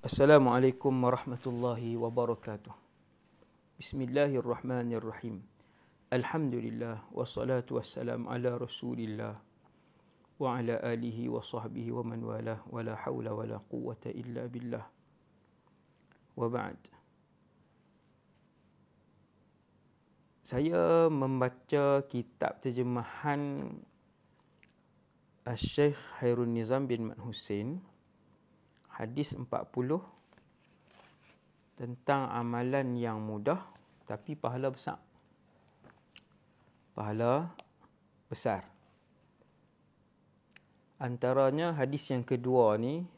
Assalamualaikum warahmatullahi wabarakatuh. Bismillahirrahmanirrahim. Alhamdulillah wassalatu wassalamu ala Rasulillah wa ala alihi wa sahbihi wa man walah wa la hawla wa la quwwata illa billah. Wa ba'd. Saya membaca kitab terjemahan Syekh Khairun Nizam bin Mat Hussein, hadis 40, tentang amalan yang mudah tapi pahala besar. Pahala besar. Antaranya hadis yang kedua ni,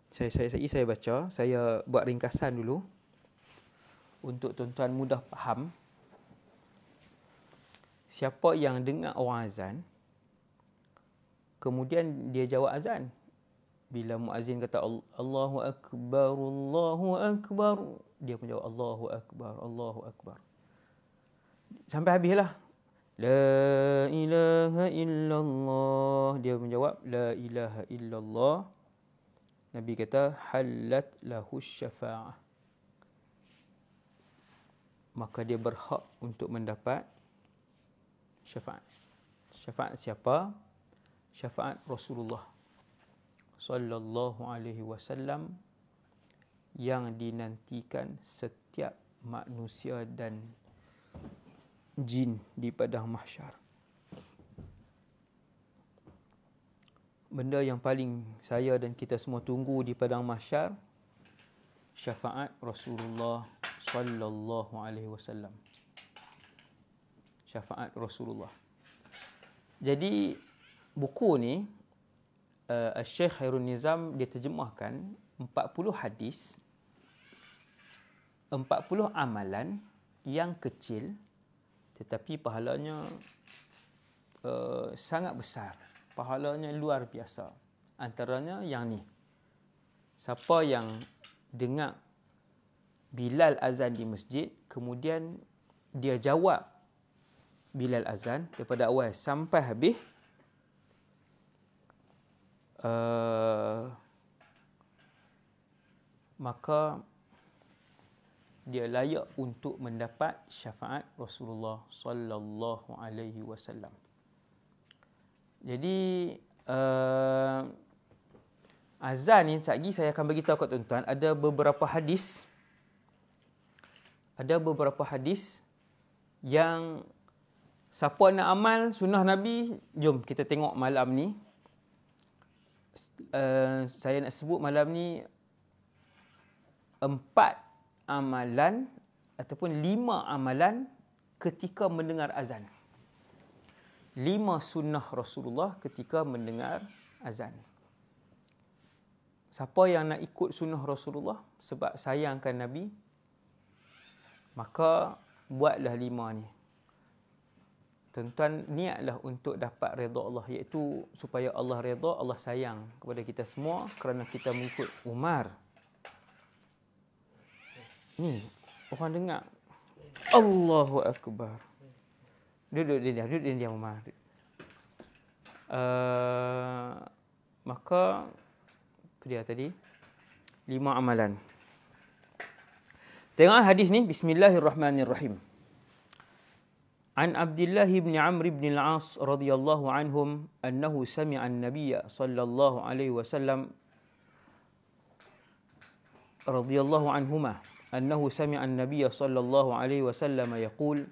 saya baca, saya buat ringkasan dulu untuk tuan-tuan mudah faham. Siapa yang dengar orang azan, kemudian dia jawab azan, bila muazzin kata Allahu Akbar, dia pun jawab Allahu Akbar, Allahu Akbar. Sampai habislah. La ilaha illallah, dia pun jawab La ilaha illallah. Nabi kata halat lahu syafa'ah, maka dia berhak untuk mendapat syafaat. Syafaat siapa? Syafaat Rasulullah sallallahu alaihi wasallam yang dinantikan setiap manusia dan jin di padang mahsyar. Benda yang paling saya dan kita semua tunggu di padang mahsyar, syafaat Rasulullah sallallahu alaihi wasallam. Syafaat Rasulullah. Jadi buku ni Syekh Khairun Nizam dia terjemahkan 40 hadis, 40 amalan yang kecil tetapi pahalanya sangat besar. Pahalanya luar biasa. Antaranya yang ni. Siapa yang dengar Bilal azan di masjid, kemudian dia jawab Bilal azan daripada awal sampai habis, maka dia layak untuk mendapat syafaat Rasulullah sallallahu alaihi wasallam. Jadi azan ni sekejap saya akan bagi tahu kat tuan-tuan, ada beberapa hadis yang siapa nak amal sunnah Nabi, jom kita tengok malam ni. Saya nak sebut malam ni 4 amalan ataupun 5 amalan ketika mendengar azan. 5 sunnah Rasulullah ketika mendengar azan. Siapa yang nak ikut sunnah Rasulullah sebab sayangkan Nabi, maka buatlah 5 ni. Tuan-tuan niatlah untuk dapat redha Allah, iaitu supaya Allah redha, Allah sayang kepada kita semua kerana kita mengikut Umar. Ni orang dengar Allahu Akbar. Duduk dia Umar. Maka dia tadi 5 amalan. Tengok hadis ni, bismillahirrahmanirrahim. An Abdullah bin Amr bin al-As radhiyallahu anhum annahu sami'a an-nabiy sallallahu alaihi wasallam radhiyallahu anhuma annahu sami'a an-nabiy sallallahu alaihi wasallam yaqul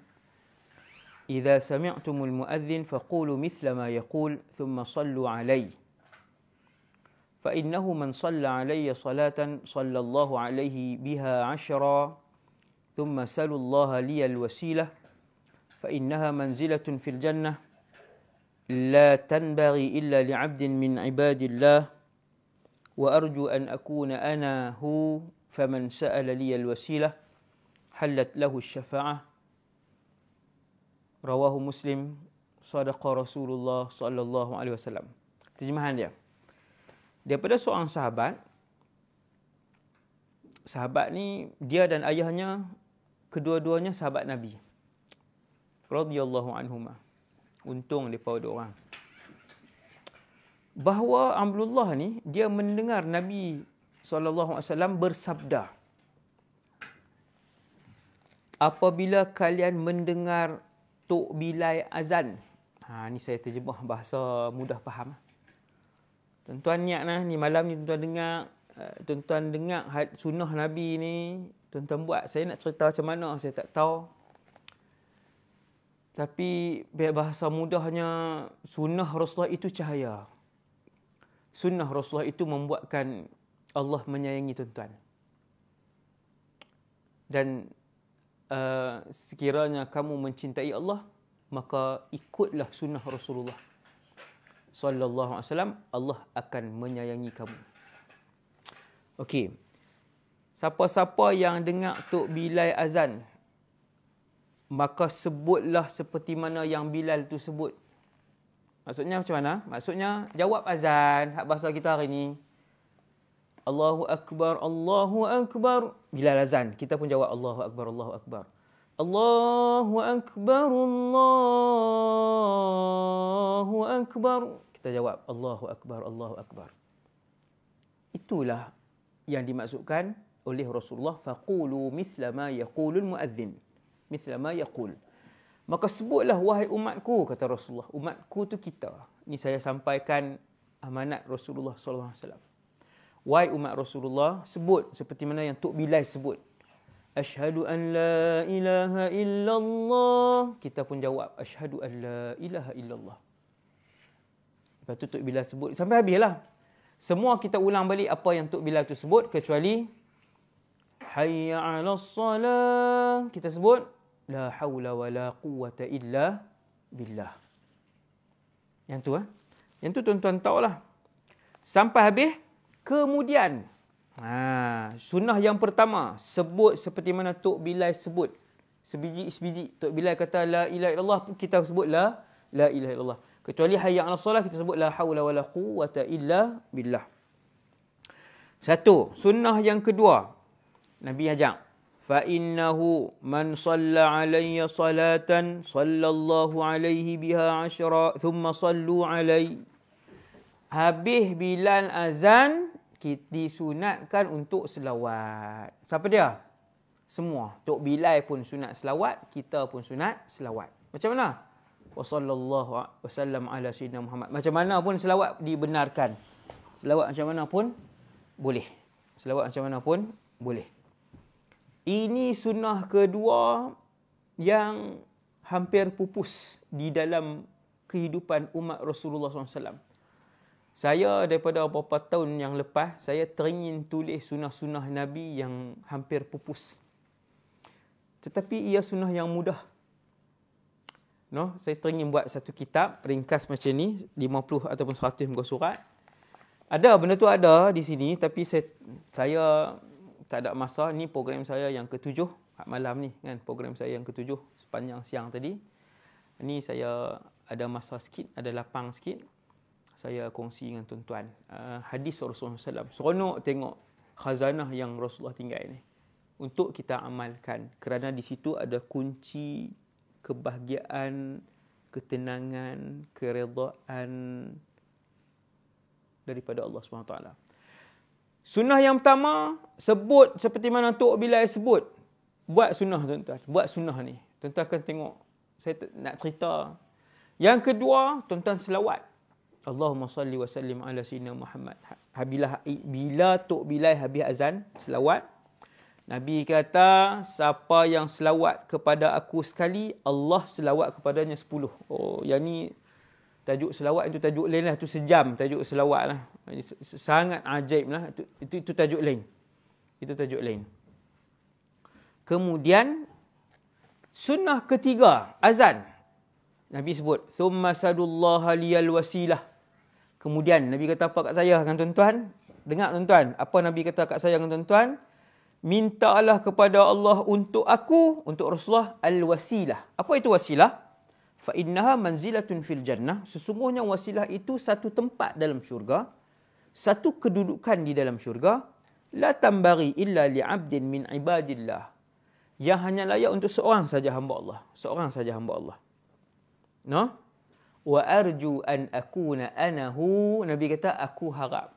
idza sami'tumul muadhdhin faqulu mithla ma yaqul thumma sallu alayhi fa innahu man shalla alayya salatan sallallahu alayhi biha 'ashra thumma salullaha liyal wasilah فإنها منزلة في الجنة لا تنبغي إلا لعبد من عباد الله وأرجو أن أكون أنا هو فمن سأل لي الوسيلة حلت له الشفاعة رواه مسلم صدق رسول الله صلى الله عليه وسلم. Terjemahan dia daripada seorang sahabat. Sahabat ni dia dan ayahnya kedua-duanya sahabat Nabi radhiyallahu anhuma. Untung mereka dua orang. Bahawa Abdullah ni dia mendengar Nabi sallallahu alaihi wasallam bersabda, apabila kalian mendengar tok bilai azan. Ni saya terjemah bahasa mudah faham. Tuan-tuan niat ni malam ni tuan-tuan dengar sunnah Nabi ni, tuan-tuan buat. Saya nak cerita macam mana saya tak tahu. Tapi bahasa mudahnya, sunnah Rasulullah itu cahaya. Sunnah Rasulullah itu membuatkan Allah menyayangi tuan-tuan. Dan sekiranya kamu mencintai Allah, maka ikutlah sunnah Rasulullah sallallahu alaihi wasallam, Allah akan menyayangi kamu. Okey. Siapa-siapa yang dengar tok Bilal azan, maka sebutlah seperti mana yang Bilal tu sebut. Maksudnya macam mana? Maksudnya jawab azan, hak bahasa kita hari ni. Allahu Akbar, Allahu Akbar. Bilal azan, kita pun jawab Allahu Akbar, Allahu Akbar. Allahu Akbar, Allahu Akbar. Kita jawab Allahu Akbar, Allahu Akbar. Itulah yang dimaksudkan oleh Rasulullah, faqulu mithla ma yaqulul muadzin. Mithla ma yaqul. Maka sebutlah wahai umatku, kata Rasulullah. Umatku tu kita. Ni saya sampaikan amanat Rasulullah sallallahu alaihi wasallam. Wahai umat Rasulullah, sebut seperti mana yang Tok Bilal sebut. Asyhadu an la ilaha illallah. Kita pun jawab asyhadu an la ilaha illallah. Lepas tu Tok Bilal sebut sampai habislah. Semua kita ulang balik apa yang Tok Bilal tu sebut, kecuali hayya 'alas salah. Kita sebut la haula wala quwwata illa billah. Yang tu Yang tu tuan-tuan tahulah. Sampai habis. Kemudian, sunnah yang pertama, sebut seperti mana Tok Bilal sebut. Sebiji-sebiji. Tok Bilal kata la ilaha illallah, kita sebut la ilaha illallah. Kecuali hayya 'alas salah, kita sebut la haula wala quwwata illa billah. Satu, sunnah yang kedua. Nabi ajak, fa innahu man shalla alayya salatan sallallahu alaihi biha 10 thumma sallu alaihi. Habis Bilal azan, disunatkan untuk selawat. Siapa dia? Semua. Tok Bilal pun sunat selawat, kita pun sunat selawat. Macam mana? Wa sallallahu wasallam ala sayyidina Muhammad. Macam mana pun selawat dibenarkan. Selawat macam mana pun boleh. Selawat macam mana pun boleh. Ini sunnah kedua yang hampir pupus di dalam kehidupan umat Rasulullah SAW. Saya daripada beberapa tahun yang lepas, saya teringin tulis sunnah-sunnah Nabi yang hampir pupus. Tetapi ia sunnah yang mudah. Saya teringin buat satu kitab ringkas macam ni, 50 ataupun 100 muka surat. Ada, benda tu ada di sini, tapi saya tak ada masa. Ni program saya yang ke-7, malam ni kan, program saya yang ke-7 sepanjang siang tadi. Ni saya ada masa sikit, ada lapang sikit. Saya kongsi dengan tuan-tuan. Hadis Rasulullah SAW. Seronok tengok khazanah yang Rasulullah tinggal ni. Untuk kita amalkan. Kerana di situ ada kunci kebahagiaan, ketenangan, keredaan daripada Allah SWT. Sunnah yang pertama, sebut seperti mana Tok Bilal sebut. Buat sunnah tuan-tuan. Buat sunnah ni. Tuan-tuan akan tengok. Saya nak cerita. Yang kedua, tuan-tuan selawat. Allahumma salli wa sallim ala sayyidina Muhammad. Bila Tok Bilal habis azan, selawat. Nabi kata, siapa yang selawat kepada aku sekali, Allah selawat kepadanya 10. Oh, yang ni tajuk selawat itu tajuk lain lah. Itu sejam tajuk selawat lah. Sangat ajaib lah. Itu tajuk lain. Itu tajuk lain. Kemudian, sunnah ketiga, azan. Nabi sebut, thumma sadullaha liyal wasilah. Kemudian Nabi kata apa kat saya dengan tuan-tuan? Dengar tuan-tuan, apa Nabi kata kat saya dengan tuan-tuan? Mintalah kepada Allah untuk aku, untuk Rasulullah, al-wasilah. Apa itu wasilah? Fa innaha manzilatun fil jannah. Sesungguhnya wasilah itu satu tempat dalam syurga, satu kedudukan di dalam syurga. La tambari illa li'abdin min ibadillah. Yang hanya layak untuk seorang saja hamba Allah. Seorang saja hamba Allah. Wa arju an akuna anahu. Nabi kata, aku harap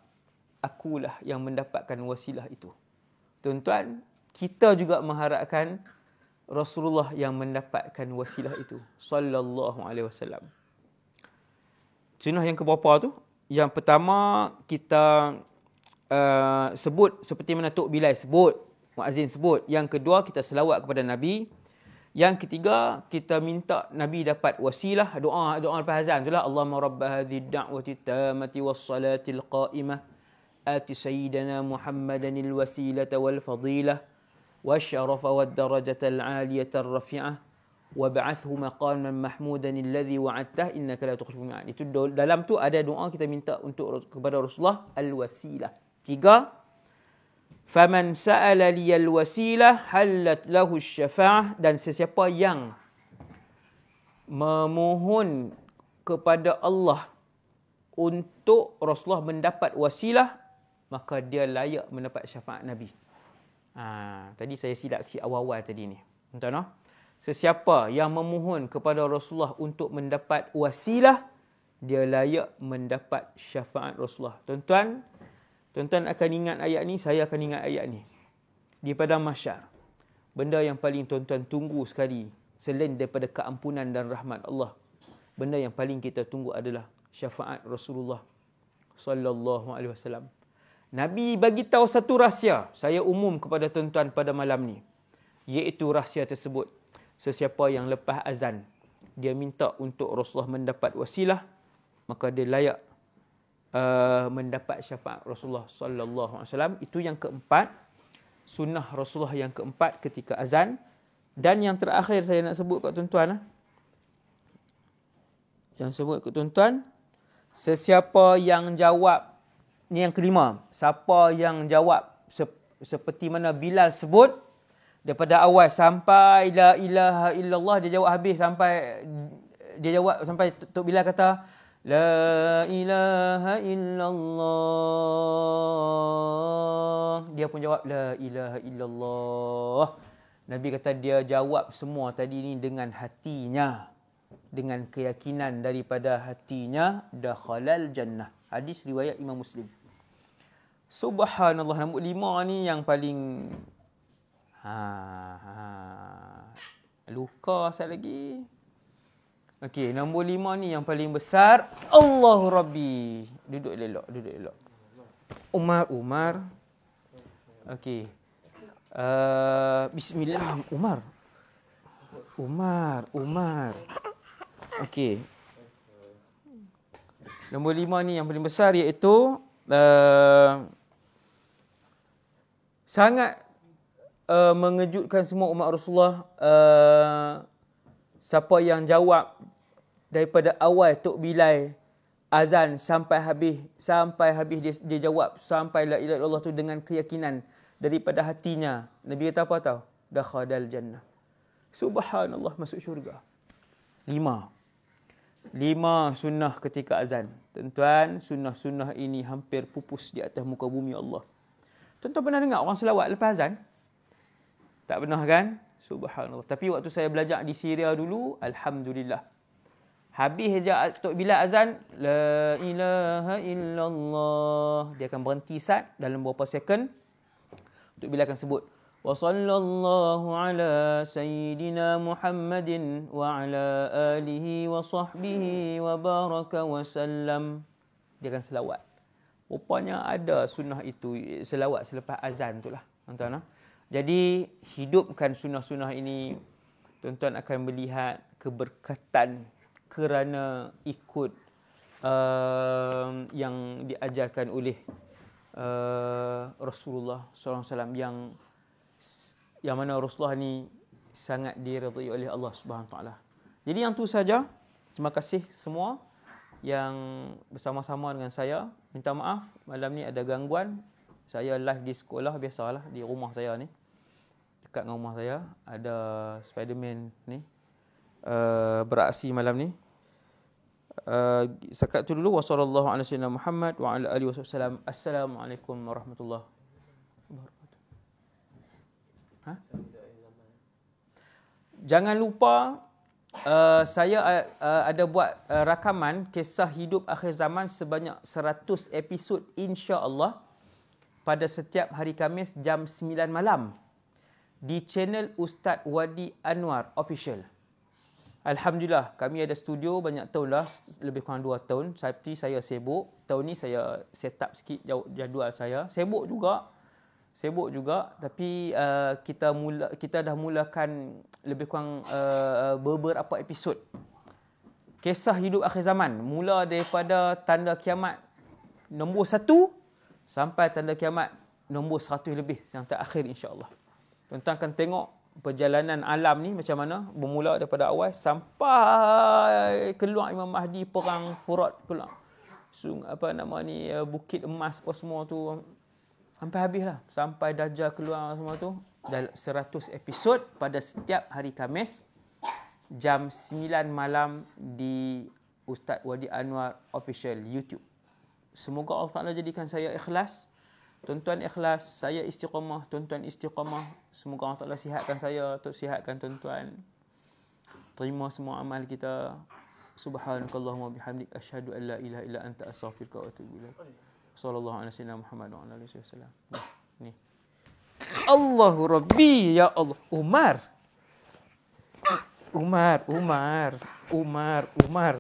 akulah yang mendapatkan wasilah itu. Tuan-tuan, kita juga mengharapkan Rasulullah yang mendapatkan wasilah itu. Sallallahu alaihi wasallam. Sunnah yang keberapa tu? Yang pertama, kita sebut seperti mana Tok Bilal sebut, muazzin sebut. Yang kedua, kita selawat kepada Nabi. Yang ketiga, kita minta Nabi dapat wasilah, doa lepas azan itulah, Allahumma rabb hadhihi ad-da'wati at-tammati was-salatil qa'imah ati sayyidina Muhammadanil wasilata wal fadilah wasyarafa wad-darajata al-'aliyata ar-rafi'ah wab'athhu maqaman mahmudan alladhi wa'adtah innaka la tukhlifu al-mi'ad. Itu dalam tu ada doa kita minta untuk kepada Rasulullah al-wasilah. 3, faman sa'ala liyal wasilah halat lahu syafa'ah, dan sesiapa yang memohon kepada Allah untuk Rasulullah mendapat wasilah, maka dia layak mendapat syafaat Nabi. Tadi saya silap sikit awal-awal tadi ni. Tuan-tuan, sesiapa yang memohon kepada Rasulullah untuk mendapat wasilah, dia layak mendapat syafaat Rasulullah. Tuan-tuan akan ingat ayat ni, saya akan ingat ayat ni. Di padang mahsyar, benda yang paling tuan-tuan tunggu sekali selain daripada keampunan dan rahmat Allah, benda yang paling kita tunggu adalah syafaat Rasulullah sallallahu alaihi wasallam. Nabi bagi tahu satu rahsia, saya umum kepada tuan-tuan pada malam ni, iaitu rahsia tersebut. Sesiapa yang lepas azan dia minta untuk Rasulullah mendapat wasilah, maka dia layak mendapat syafaat Rasulullah sallallahu alaihi wasallam. Itu yang keempat, sunnah Rasulullah yang keempat ketika azan. Dan yang terakhir saya nak sebut kat tuan-tuan, sesiapa yang jawab, ni yang kelima, siapa yang jawab seperti mana Bilal sebut, daripada awal sampai la ilaha illallah, dia jawab habis sampai Tok Bilal kata la ilaha illallah, dia pun jawab la ilaha illallah. Nabi kata dia jawab semua tadi ni dengan hatinya, dengan keyakinan daripada hatinya, dakhalal jannah. Hadis riwayat Imam Muslim. Subhanallah, nombor 5 ni yang paling luka sekali lagi. Okey, nombor 5 ni yang paling besar. Allahu Rabbi. Duduk elok. Umar. Okey. Bismillah. Umar. Okey. Nombor 5 ni yang paling besar, iaitu sangat mengejutkan semua umat Rasulullah. Siapa yang jawab daripada awal Tok Bilal azan sampai habis dia jawab sampai la ilaha illallah tu dengan keyakinan daripada hatinya. Nabi kata apa tahu? Dakhalal jannah. Subhanallah, masuk syurga. 5 sunnah ketika azan. Tuan-tuan, sunnah-sunnah ini hampir pupus di atas muka bumi Allah. Tuan-tuan pernah dengar orang selawat lepas azan? Tak pernah kan? Subhanallah. Tapi waktu saya belajar di Syria dulu, alhamdulillah, habis je Tok Bilal azan, la ilaha illallah, dia akan berhenti sat dalam beberapa second. Tok Bilal akan sebut wa sallallahu ala sayyidina Muhammadin wa ala alihi wa sahbihi wa baraka wa sallam. Dia akan selawat. Rupanya ada sunnah itu, selawat selepas azan itulah. Tuan-tuan, jadi hidupkan sunnah-sunnah ini, tuan-tuan akan melihat keberkatan kerana ikut yang diajarkan oleh Rasulullah SAW, yang mana Rasulullah ni sangat diridai oleh Allah Subhanahu Wa Taala. Jadi yang tu saja. Terima kasih semua yang bersama-sama dengan saya. Minta maaf malam ni ada gangguan. Saya live di sekolah, biasalah di rumah saya ni. Dekat dengan rumah saya ada Spiderman ni beraksi malam ni. Sekat tu dulu. Wassallallahu ala sayyidina Muhammad wa ala alihi wasallam. Assalamualaikum warahmatullahi wabarakatuh. Jangan lupa saya ada buat rakaman kisah hidup akhir zaman sebanyak 100 episod, insya-Allah. pada setiap hari Khamis jam 9 malam di channel Ustaz Wadi Anwar Official. Alhamdulillah, kami ada studio banyak tahun dah, lebih kurang 2 tahun. Tapi saya sibuk. Tahun ni saya set up sikit jadual saya. Sibuk juga, tapi kita dah mulakan lebih kurang beberapa episod. Kisah hidup akhir zaman, mula daripada tanda kiamat nombor 1 sampai tanda kiamat nombor 100 lebih yang terakhir, insya-Allah. Tuan-tuan akan tengok perjalanan alam ni macam mana, bermula daripada awal sampai keluar Imam Mahdi, perang Furat, keluar Bukit Emas apa semua tu, sampai habislah, sampai Dajjal keluar semua tu. Dalam 100 episod pada setiap hari Khamis jam 9 malam di Ustaz Wadi Anwar Official YouTube. Semoga Allah Ta'ala jadikan saya ikhlas, tuan-tuan ikhlas, saya istiqamah, tuan-tuan istiqamah. Semoga Allah Ta'ala sihatkan saya, sihatkan tuan-tuan. Terima semua amal kita. Subhanakallahumma bihamdik, asyhadu an la ilaha illa anta, astaghfiruka wa atubu ilaik. Sallallahu alaihi wasallam Muhammad wa alihi wasallam. Ni. Allahu Rabbi, ya Allah. Umar.